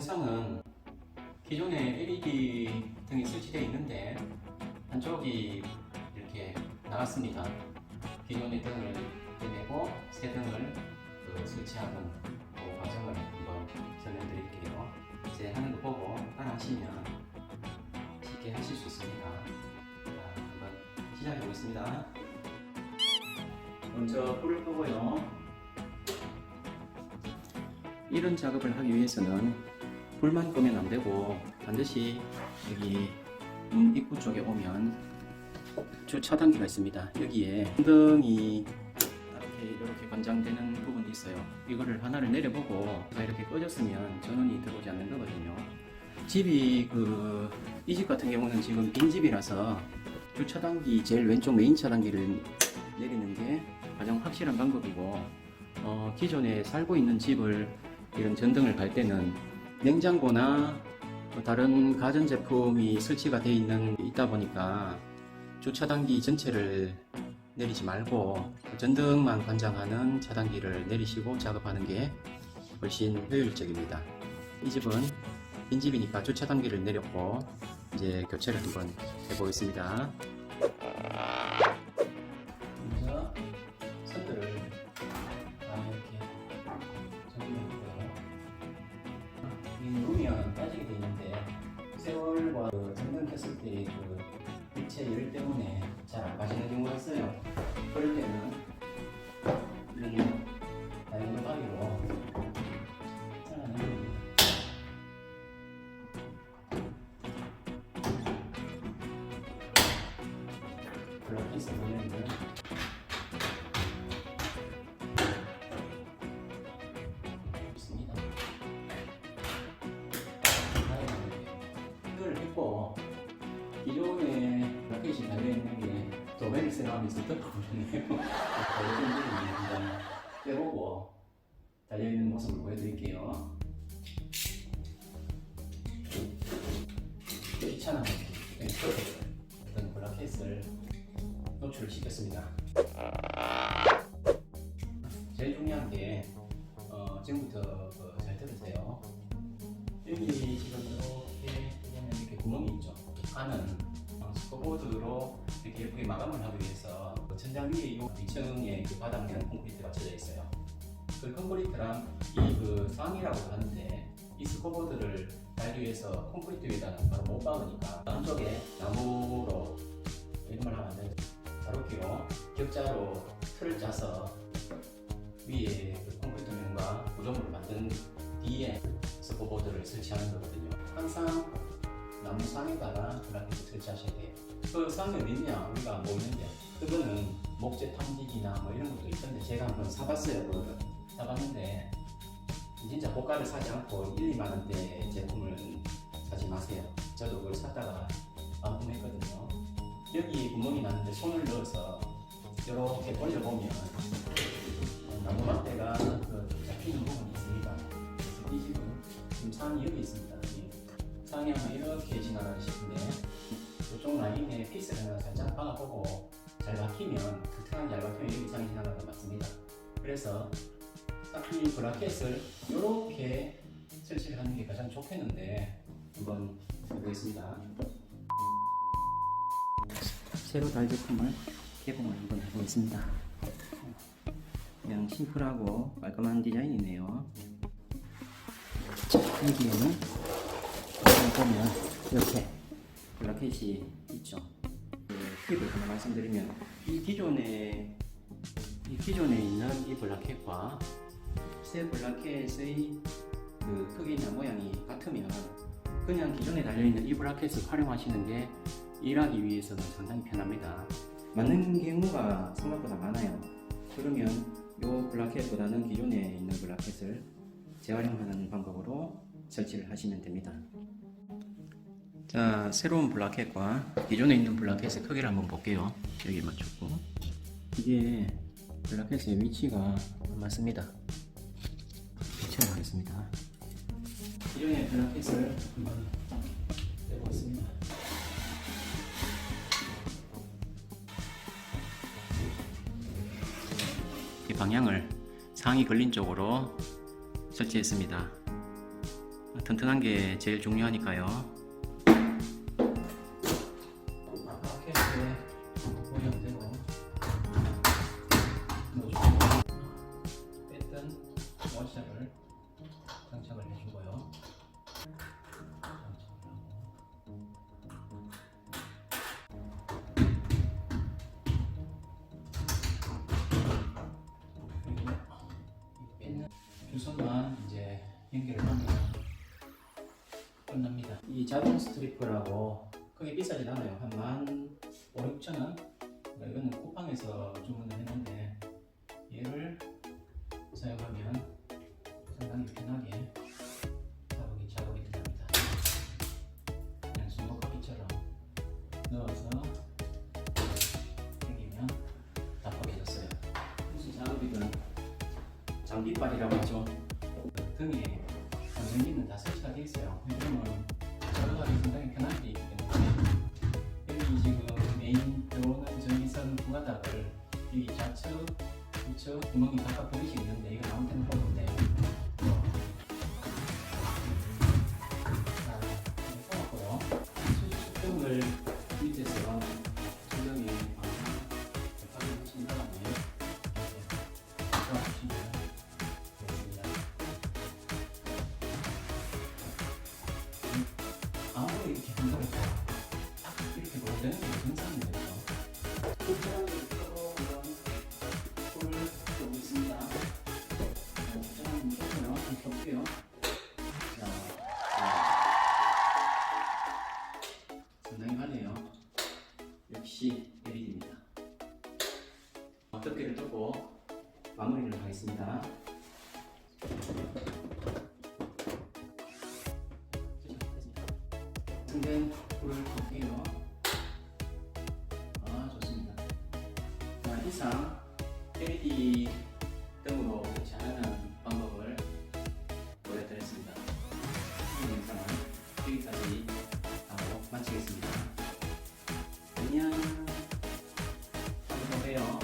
영상은 기존에 LED 등이 설치되어 있는데 한쪽이 이렇게 나갔습니다. 기존의 등을 떼내고 새 등을 설치하는 그 과정을 한번 설명드릴게요. 제 하는 거 보고 따라하시면 쉽게 하실 수 있습니다. 자, 한번 시작해 보겠습니다. 먼저 불을 끄고요. 이런 작업을 하기 위해서는 불만 끄면 안 되고 반드시 여기 문 입구 쪽에 오면 주차단기가 있습니다. 여기에 등이 이렇게 관장되는 부분이 있어요. 이거를 하나를 내려보고 이렇게 꺼졌으면 전원이 들어오지 않는 거거든요. 집이 이 집 같은 경우는 지금 빈집이라서 주차단기 제일 왼쪽 메인 차단기를 내리는 게 가장 확실한 방법이고, 기존에 살고 있는 집을 이런 전등을 갈 때는 냉장고나 다른 가전제품이 설치가 되어 있다 보니까 주차단기 전체를 내리지 말고 전등만 관장하는 차단기를 내리시고 작업하는 게 훨씬 효율적입니다. 이 집은 빈집이니까 주차단기를 내렸고 이제 교체를 한번 해보겠습니다. 먼저 선들을 이렇게 정리해주고요. 이 누르면 빠지게 되어 있는데 세월과 전등 켰을 때 빛의 열 때문에 잘 안 빠지는 경우가 있어요. 그럴 때는 이런 다이아몬드 가위로 잘라내는 겁니다. 블라켓을 보내면 있습니다. 이걸 했고 기존에 라켓이 달려있는 게 도배를 생각하면서 덮어버렸네요. 한번 빼보고 달려있는 모습을 보여드릴게요. 귀찮아 어떤 블라켓을 노출시켰습니다. 제일 중요한 게 지금부터 잘 들으세요. 여기 지금 이렇게 구멍이 있죠. 안은 스코보드로 이렇게 예쁘게 마감을 하기 위해서 천장 위에 2층에 바닥면 콘크리트가 쳐져 있어요. 그 콘크리트랑 이 상이라고 하는데 이 스코보드를 달기 위해서 콘크리트 위에다가 바로 못 박으니까 안쪽에 나무로 이름을 하면 안 되죠. 자루기로 격자로 틀을 짜서 위에 콘크리트 면과 구조물을 만든 뒤에 스코보드를 설치하는 거거든요. 항상 나무 상에다가 블라켓을 설치하셔야 돼요. 그 상이 어디냐 우리가 모르는데 그거는 목재 탐지기나 뭐 이런 것도 있던데 제가 한번 사봤어요. 그거를 사봤는데 진짜 고가를 사지 않고 1, 2만원대 제품을 사지 마세요. 저도 그걸 샀다가 반품했거든요. 여기 구멍이 나는데 손을 넣어서 이렇게 돌려보면 나무 막대가 잡히는 부분이 있습니다. 그래서 이 집은 지금 상이 여기 있습니다. 상이 아마 이렇게 지나가고 싶은데 이쪽 라인에 피스를 하나 살짝 박아보고 잘 박히면 튼튼하게 잘 박히면 여기 상이 지나가는 거 맞습니다. 그래서 이 브라켓을 이렇게 설치를 하는 게 가장 좋겠는데 한번 해보겠습니다. 새로 달 제품을 개봉을 한번 해보겠습니다. 그냥 심플하고 깔끔한 디자인이네요. 자, 여기에는 보면 이렇게 블라켓이 있죠. 팁을 하나 말씀드리면 이 기존에 있는 이 블라켓과 새 블라켓의 크기나 모양이 같으면 그냥 기존에 달려있는 이 블라켓을 활용하시는 게 일하기 위해서는 상당히 편합니다. 맞는 경우가 생각보다 많아요. 그러면 이 블라켓보다는 기존에 있는 블라켓을 재활용하는 방법으로 설치를 하시면 됩니다. 자, 새로운 블라켓과 기존에 있는 블라켓의 크기를 한번 볼게요. 여기 맞췄고 이게 블라켓의 위치가 안 맞습니다. 교체를 하겠습니다. 기존의 블라켓을 한번 떼보겠습니다. 이 방향을 상이 걸린 쪽으로 설치했습니다. 튼튼한 게 제일 중요하니까요. 이렇게 보면 되고 뺐던 워셔를 장착을 해주고요. 주선만 이제 연결을 하면 끝납니다. 이 자동 스트리퍼라고 크게 비싸진 않아요. 한 15,000원? 이거는 쿠팡에서 주문을 했는데 얘를 사용하면 상당히 편하게 작업이 된답니다. 그냥 주먹바퀴처럼 넣어서 당기면 다 포개졌어요. 무슨 작업이든 장비빨이라고 하죠. 등에 전기는 다 설치가 되어 있어요. 그러면 작업하기 상당히 편하게 있기 때문에 여기 지금 메인 들어오는 전기선 두 가닥을 여기 좌측, 우측 구멍이 각각 보이시 있는데 이거 아무 때나 뽑으면 돼요. 자, 이렇게 뽑았고요. 수축등을 밑에서 조명이 격하게 하신 다음에 잡아주시면 아무리 이렇게 한다고 딱 이렇게 돌아가는 게 정상입니다. 특별한 불을 끄고 있습니다. 특별한 불을 끄고요. 자, 상당히 하네요. 역시 LED입니다. 덮개를 뚫고 마무리를 하겠습니다. 충전 불을 끄게요. 좋습니다. 자, 이상 LED 등으로 배치하는 방법을 보여드렸습니다. 이 영상은 여기까지 하고 마치겠습니다. 안녕. 다음에 또 봬요.